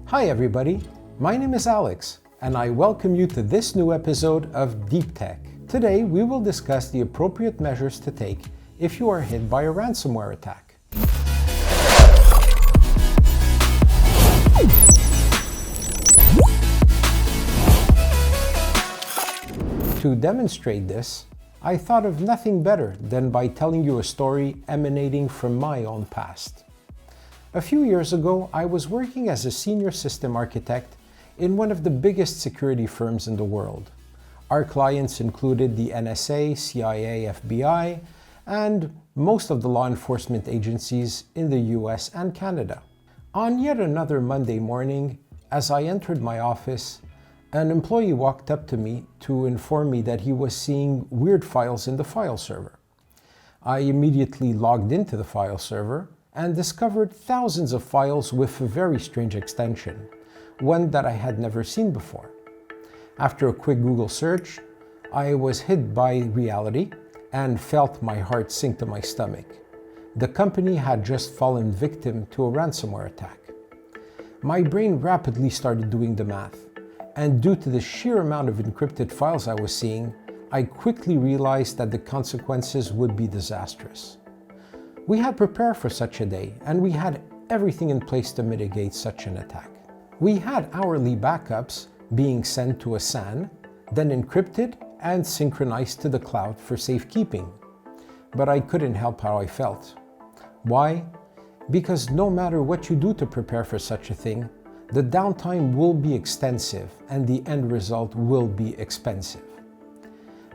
Hi everybody, my name is Alex, and I welcome you to this new episode of Deep Tech. Today we will discuss the appropriate measures to take if you are hit by a ransomware attack. To demonstrate this, I thought of nothing better than by telling you a story emanating from my own past. A few years ago, I was working as a senior system architect in one of the biggest security firms in the world. Our clients included the NSA, CIA, FBI, and most of the law enforcement agencies in the US and Canada. On yet another Monday morning, as I entered my office, an employee walked up to me to inform me that he was seeing weird files in the file server. I immediately logged into the file server and discovered thousands of files with a very strange extension, one that I had never seen before. After a quick Google search, I was hit by reality and felt my heart sink to my stomach. The company had just fallen victim to a ransomware attack. My brain rapidly started doing the math, and due to the sheer amount of encrypted files I was seeing, I quickly realized that the consequences would be disastrous. We had prepared for such a day, and we had everything in place to mitigate such an attack. We had hourly backups being sent to a SAN, then encrypted and synchronized to the cloud for safekeeping. But I couldn't help how I felt. Why? Because no matter what you do to prepare for such a thing, the downtime will be extensive and the end result will be expensive.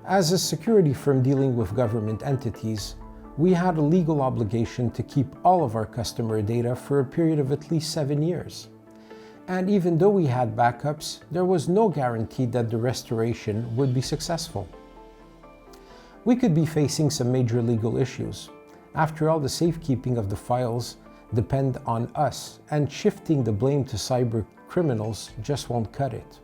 As a security firm dealing with government entities, we had a legal obligation to keep all of our customer data for a period of at least 7 years. And even though we had backups, there was no guarantee that the restoration would be successful. We could be facing some major legal issues. After all, the safekeeping of the files depend on us, and shifting the blame to cyber criminals just won't cut it.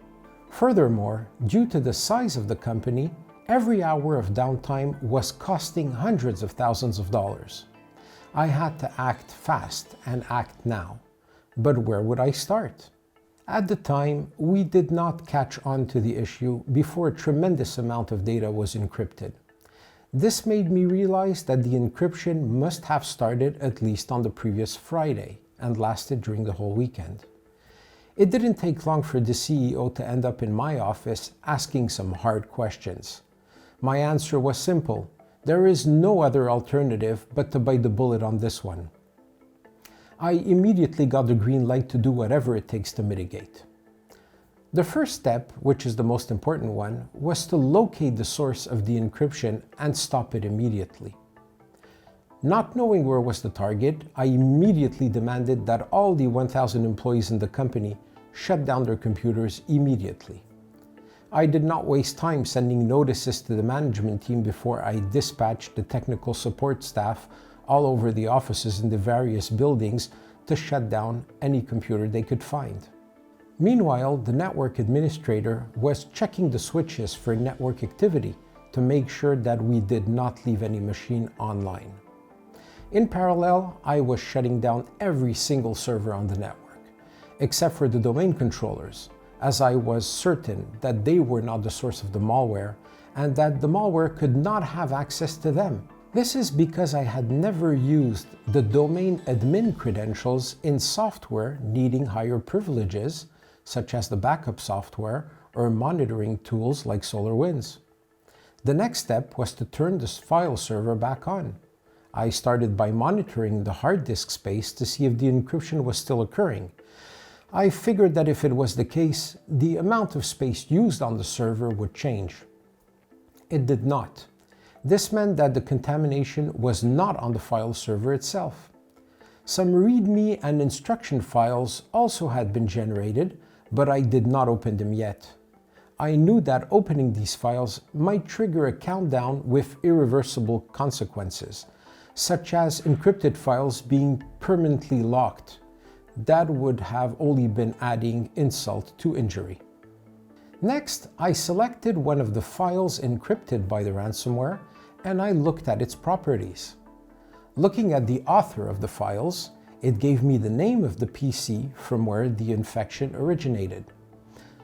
Furthermore, due to the size of the company, every hour of downtime was costing hundreds of thousands of dollars. I had to act fast and act now. But where would I start? At the time, we did not catch on to the issue before a tremendous amount of data was encrypted. This made me realize that the encryption must have started at least on the previous Friday and lasted during the whole weekend. It didn't take long for the CEO to end up in my office asking some hard questions. My answer was simple: there is no other alternative but to bite the bullet on this one. I immediately got the green light to do whatever it takes to mitigate. The first step, which is the most important one, was to locate the source of the encryption and stop it immediately. Not knowing where was the target, I immediately demanded that all the 1,000 employees in the company shut down their computers immediately. I did not waste time sending notices to the management team before I dispatched the technical support staff all over the offices in the various buildings to shut down any computer they could find. Meanwhile, the network administrator was checking the switches for network activity to make sure that we did not leave any machine online. In parallel, I was shutting down every single server on the network, except for the domain controllers, as I was certain that they were not the source of the malware and that the malware could not have access to them. This is because I had never used the domain admin credentials in software needing higher privileges, such as the backup software or monitoring tools like SolarWinds. The next step was to turn this file server back on. I started by monitoring the hard disk space to see if the encryption was still occurring. I figured that if it was the case, the amount of space used on the server would change. It did not. This meant that the contamination was not on the file server itself. Some README and instruction files also had been generated, but I did not open them yet. I knew that opening these files might trigger a countdown with irreversible consequences, such as encrypted files being permanently locked. That would have only been adding insult to injury. Next, I selected one of the files encrypted by the ransomware and I looked at its properties. Looking at the author of the files, It gave me the name of the PC from where the infection originated.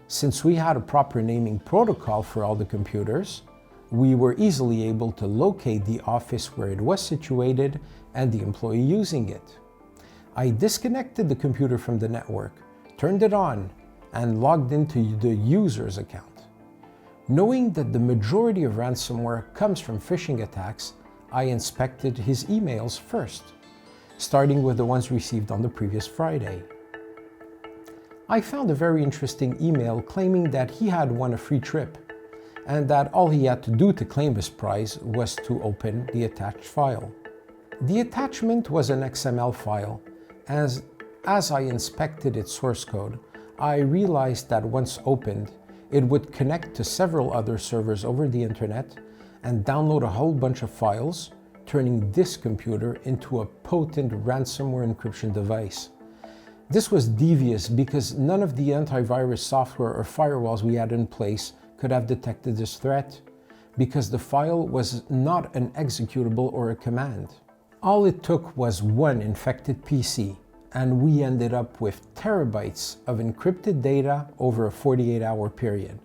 Since we had a proper naming protocol for all the computers, we were easily able to locate the office where it was situated and the employee using it. I disconnected the computer from the network, turned it on, and logged into the user's account. Knowing that the majority of ransomware comes from phishing attacks, I inspected his emails first, starting with the ones received on the previous Friday. I found a very interesting email claiming that he had won a free trip and that all he had to do to claim his prize was to open the attached file. The attachment was an XML file. As I inspected its source code, I realized that once opened, it would connect to several other servers over the internet and download a whole bunch of files, turning this computer into a potent ransomware encryption device. This was devious because none of the antivirus software or firewalls we had in place could have detected this threat, because the file was not an executable or a command. All it took was one infected PC, and we ended up with terabytes of encrypted data over a 48-hour period.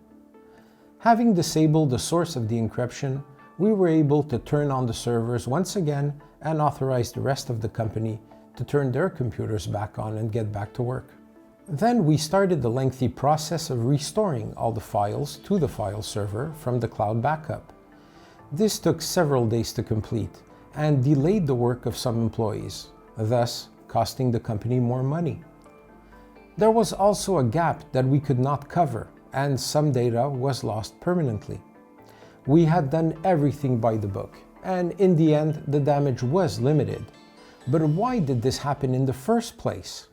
Having disabled the source of the encryption, we were able to turn on the servers once again and authorize the rest of the company to turn their computers back on and get back to work. Then we started the lengthy process of restoring all the files to the file server from the cloud backup. This took several days to complete and delayed the work of some employees, thus costing the company more money. There was also a gap that we could not cover, and some data was lost permanently. We had done everything by the book, and in the end, the damage was limited. But why did this happen in the first place?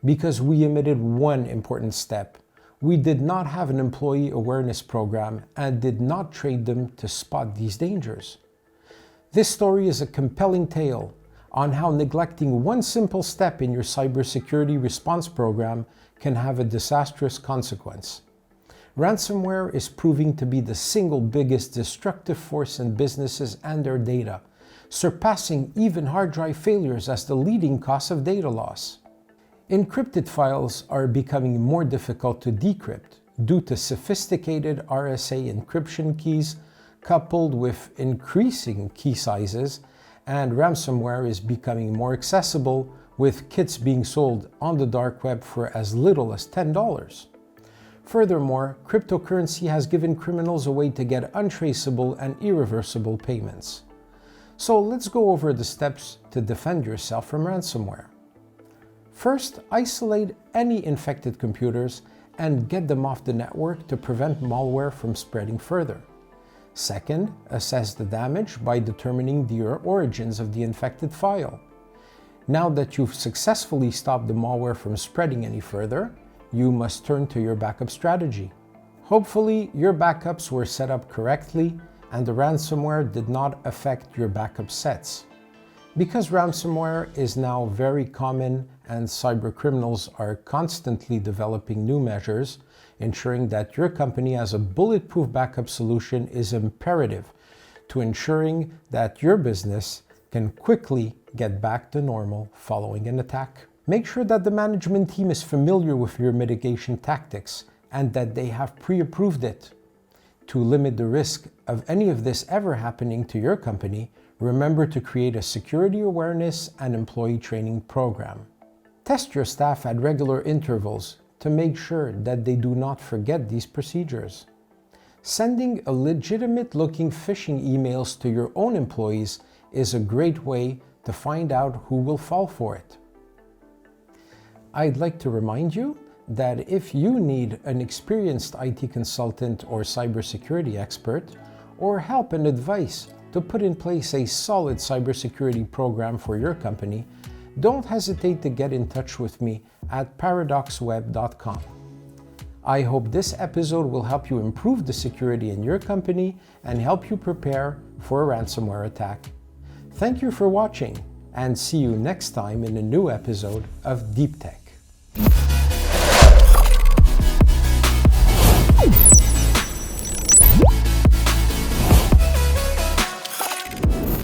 Because we omitted one important step. We did not have an employee awareness program and did not train them to spot these dangers. This story is a compelling tale on how neglecting one simple step in your cybersecurity response program can have a disastrous consequence. Ransomware is proving to be the single biggest destructive force in businesses and their data, surpassing even hard drive failures as the leading cause of data loss. Encrypted files are becoming more difficult to decrypt due to sophisticated RSA encryption keys coupled with increasing key sizes, and ransomware is becoming more accessible, with kits being sold on the dark web for as little as $10. Furthermore, cryptocurrency has given criminals a way to get untraceable and irreversible payments. So let's go over the steps to defend yourself from ransomware. First, isolate any infected computers and get them off the network to prevent malware from spreading further. Second, assess the damage by determining the origins of the infected file. Now that you've successfully stopped the malware from spreading any further, you must turn to your backup strategy. Hopefully, your backups were set up correctly and the ransomware did not affect your backup sets. Because ransomware is now very common and cybercriminals are constantly developing new measures, ensuring that your company has a bulletproof backup solution is imperative to ensuring that your business can quickly get back to normal following an attack. Make sure that the management team is familiar with your mitigation tactics and that they have pre-approved it. To limit the risk of any of this ever happening to your company, remember to create a security awareness and employee training program. Test your staff at regular intervals to make sure that they do not forget these procedures. Sending a legitimate-looking phishing emails to your own employees is a great way to find out who will fall for it. I'd like to remind you that if you need an experienced IT consultant or cybersecurity expert, or help and advice to put in place a solid cybersecurity program for your company, don't hesitate to get in touch with me at paradoxweb.com. I hope this episode will help you improve the security in your company and help you prepare for a ransomware attack. Thank you for watching, and see you next time in a new episode of Deep Tech.